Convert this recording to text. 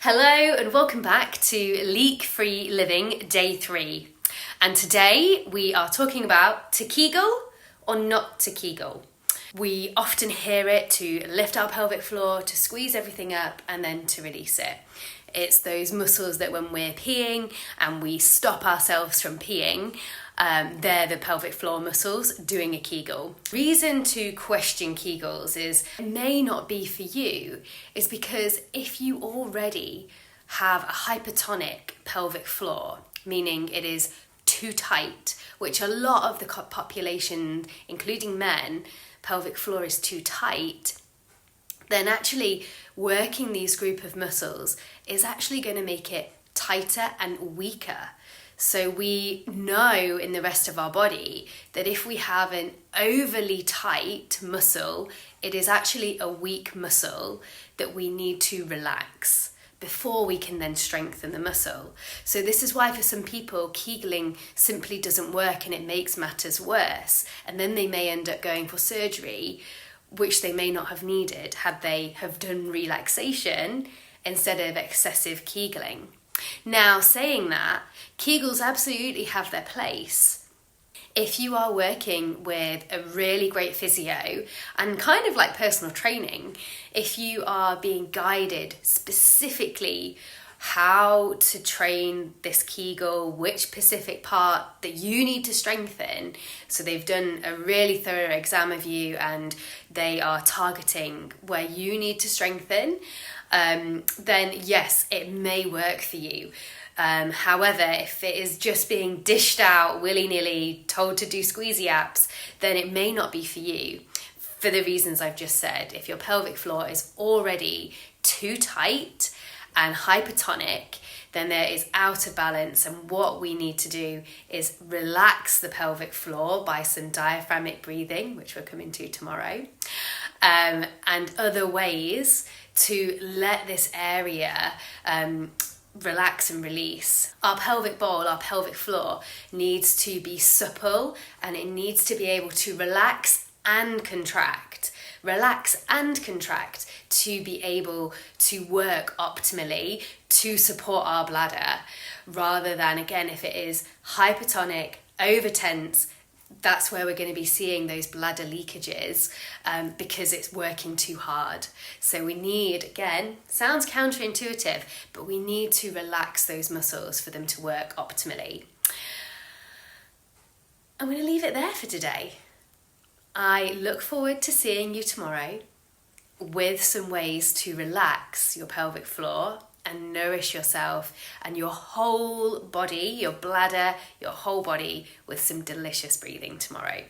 Hello and welcome back to Leak-Free Living Day 3. And today we are talking about to kegel or not to kegel. We often hear it to lift our pelvic floor, to squeeze everything up and then to release it. It's those muscles that when we're peeing and we stop ourselves from peeing, they're the pelvic floor muscles doing a kegel. Reason to question kegels is it may not be for you is because if you already have a hypertonic pelvic floor, meaning it is too tight, which a lot of the population, including men, pelvic floor is too tight, then actually working these group of muscles is actually going to make it tighter and weaker. So we know in the rest of our body that if we have an overly tight muscle, it is actually a weak muscle that we need to relax before we can then strengthen the muscle. So this is why for some people, kegeling simply doesn't work and it makes matters worse. And then they may end up going for surgery, which they may not have needed had they have done relaxation instead of excessive kegeling. Now, saying that, kegels absolutely have their place. If you are working with a really great physio and kind of like personal training, if you are being guided specifically how to train this kegel, which specific part that you need to strengthen, so they've done a really thorough exam of you and they are targeting where you need to strengthen, then yes, it may work for you. However, if it is just being dished out willy-nilly, told to do squeezy apps, then it may not be for you for the reasons I've just said. If your pelvic floor is already too tight and hypertonic, then there is out of balance, and what we need to do is relax the pelvic floor by some diaphragmic breathing, which we're coming to tomorrow, and other ways to let this area relax and release. Our pelvic bowl, our pelvic floor needs to be supple and it needs to be able to relax and contract. Relax and contract to be able to work optimally to support our bladder, rather than, again, if it is hypertonic, over tense, that's where we're going to be seeing those bladder leakages because it's working too hard. So we need, again, sounds counterintuitive, but we need to relax those muscles for them to work optimally. I'm going to leave it there for today. I look forward to seeing you tomorrow with some ways to relax your pelvic floor and nourish yourself and your whole body, your bladder, your whole body with some delicious breathing tomorrow.